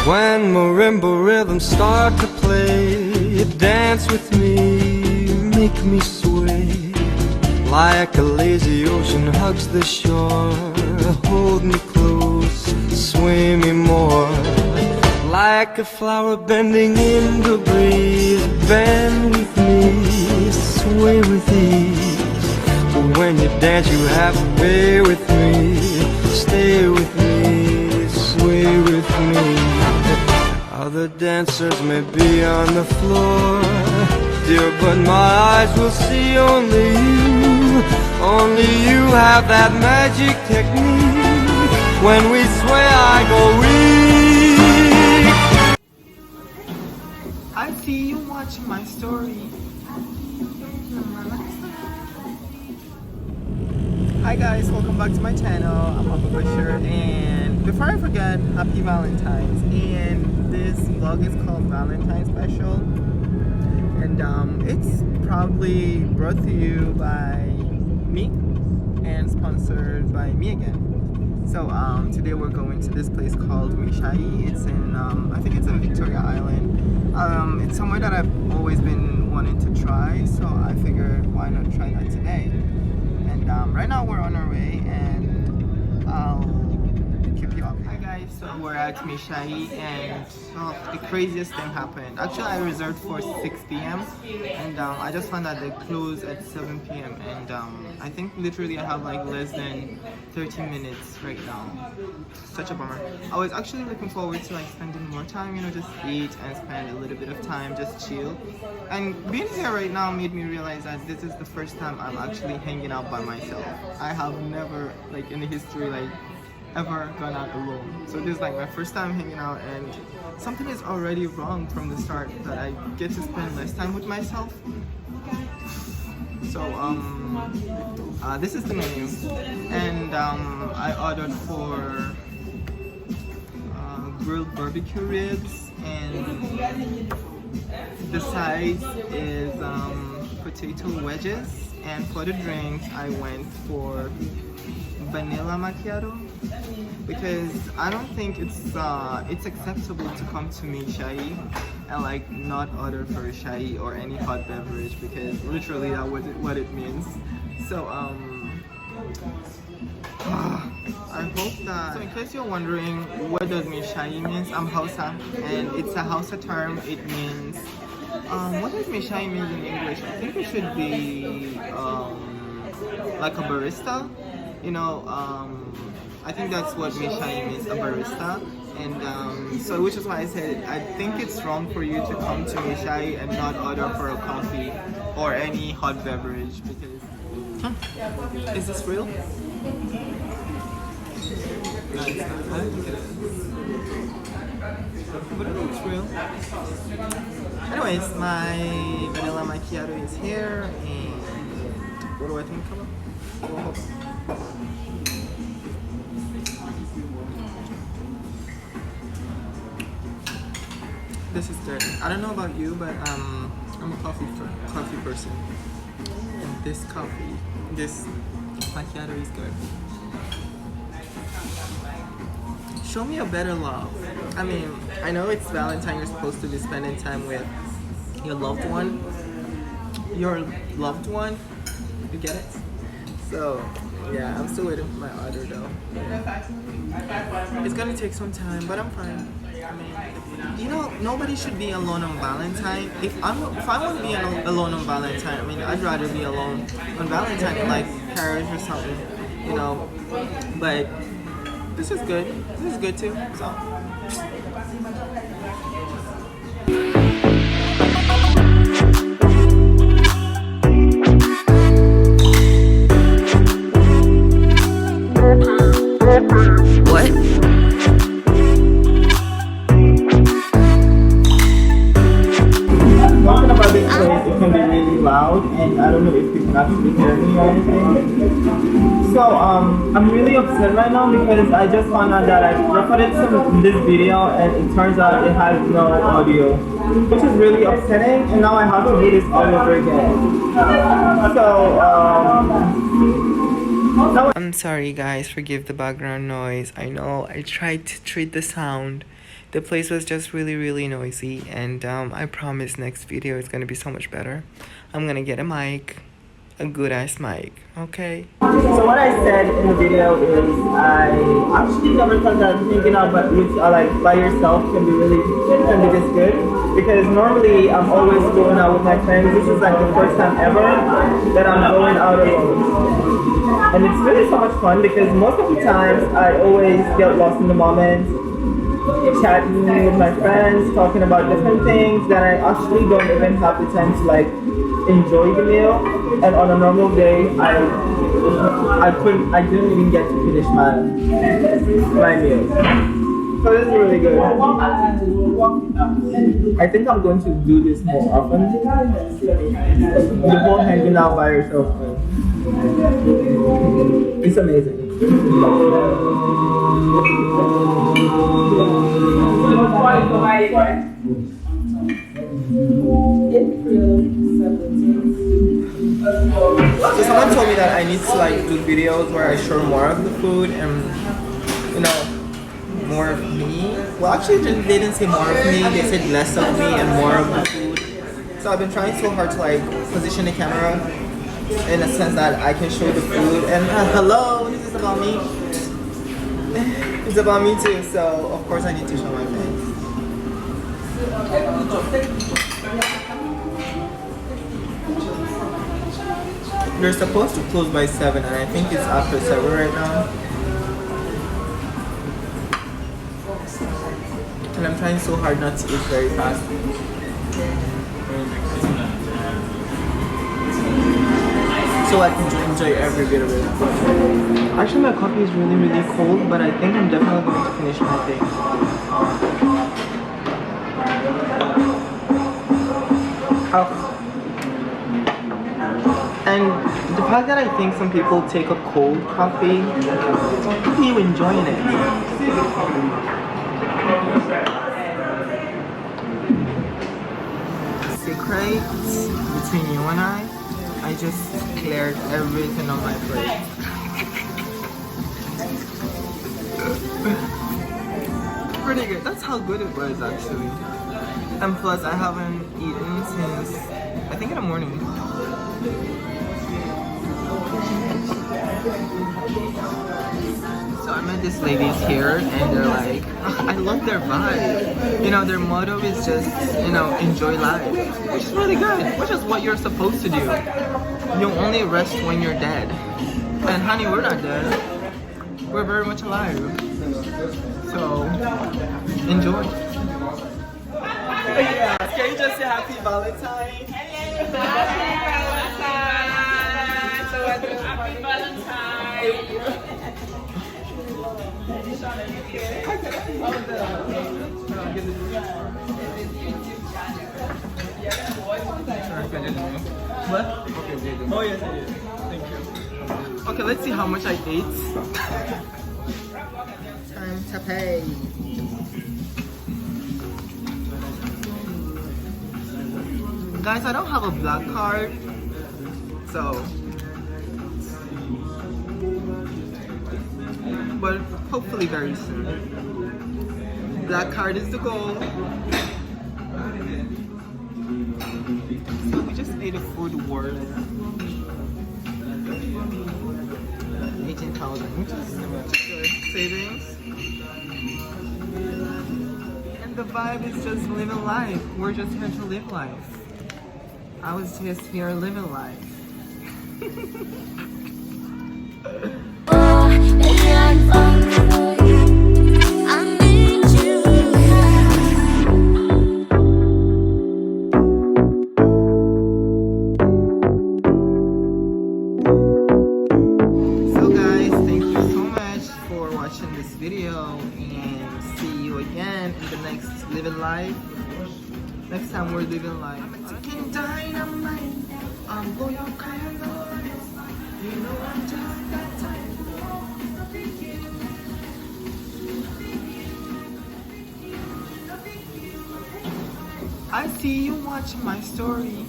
When marimba rhythms start to play, dance with me, make me sway. Like a lazy ocean hugs the shore, hold me close, sway me more. Like a flower bending in the breeze, bend with me, sway with ease. But when you dance you have to be with me, stay with me, sway with me. Other dancers may be on the floor, dear, but my eyes will see only you. Only you have that magic technique. When we sway I go weak. I see you watching my story. Hi guys, welcome back to my channel. I'm Papa Bashir, and before I forget, happy Valentine's. And this vlog is called Valentine Special, and it's proudly brought to you by me and sponsored by me again. So today we're going to this place called Maishayi. It's in I think it's in Victoria Island. It's somewhere that I've always been wanting to try, so I figured why not try that today. And right now we're on our way, and I'll keep you updated. Hi guys, so we're at Maishayi, and the craziest thing happened. Actually, I reserved for 6 p.m. and I just found that they close at 7 p.m. and I think literally I have like less than 13 minutes right now. Such a bummer. I was actually looking forward to like spending more time, you know, just eat and spend a little bit of time, just chill. And being here right now made me realize that this is the first time I'm actually hanging out by myself. I have never, like in the history, like ever gone out alone. So this is like my first time hanging out, and something is already wrong from the start, that I get to spend less time with myself. So this is the menu, and I ordered for grilled barbecue ribs, and the sides is potato wedges, and for the drinks I went for vanilla macchiato, because I don't think it's acceptable to come to Maishayi and like not order for a shai or any hot beverage, because literally that was what it means. So I hope that, so in case you're wondering what does Maishayi means, I'm Hausa, and it's a Hausa term. It means what does Maishayi mean in English? I think it should be like a barista, you know. I think that's what Maishayi means, a barista. And so which is why I said I think it's wrong for you to come to Maishayi and not order for a coffee or any hot beverage, because is this real? No, it's not. I don't think it is. But it looks real. Anyways, my vanilla macchiato is here, and what do I think? Come on. This is dirty. I don't know about you, but I'm a coffee person, and this macchiato is good. Show me a better love. I mean, I know it's Valentine. You're supposed to be spending time with your loved one. You get it? So yeah, I'm still waiting for my order though. It's gonna take some time, but I'm fine. I mean, you know, nobody should be alone on Valentine. If I want to be alone on Valentine, I mean, I'd rather be alone on Valentine, like Paris or something, you know. But this is good. This is good too. So. What? Talking about this place, it can be really loud, and I don't know if you can actually hear me or anything. So I'm really upset right now because I just found out that I recorded this video and it turns out it has no audio, which is really upsetting, and now I have to do this all over again. So I'm sorry guys, forgive the background noise. I know I tried to treat the sound. The place was just really noisy, and I promise next video is gonna be so much better. I'm gonna get a mic, a good ass mic, okay? So what I said in the video is I actually never thought that thinking about it like by yourself can be this good, because normally I'm always going out with my friends. This is like the first time ever that I'm going out alone, and it's really so much fun because most of the times I always get lost in the moment, chatting with my friends, talking about different things that I actually don't even have the time to like enjoy the meal. And on a normal day, I didn't even get to finish my meal. So this is really good. I think I'm going to do this more often. The whole hanging out by yourself thing. It's amazing. So someone told me that I need to like do videos where I show more of the food and, you know, more of me. Well, actually they didn't say more of me, they said less of me and more of the food. So I've been trying so hard to like position the camera in a sense that I can show the food. And hello, this is about me. It's about me too, so of course I need to show my face. They're supposed to close by 7 and I think it's after 7 right now. And I'm trying so hard not to eat very fast. So I can enjoy every bit of it. Actually my coffee is really cold, but I think I'm definitely going to finish my thing. And the fact that I think some people take a cold coffee, are you enjoying it? Secret between you and I just cleared everything on my plate. Pretty good. That's how good it was actually. And plus I haven't eaten since I think in the morning. So I met these ladies here and they're like, I love their vibe. You know, their motto is just, you know, enjoy life. Which is really good, which is what you're supposed to do. You only rest when you're dead. And honey, we're not dead. We're very much alive. So, enjoy. Yeah, can you just say happy Valentine? Happy Valentine! So happy Valentine! What? Oh yes, I did. Thank you. Okay, let's see how much I ate. Time to pay. Guys, I don't have a black card, so. But hopefully very soon. Black card is the goal. So we just ate a food worth 18,000, which is good savings. And the vibe is just living life. We're just here to live life. I was just here living life. Living life. Next time we're living life. Taking dynamite. I'm going kind of. You know I'm just that type. I see you watching my story.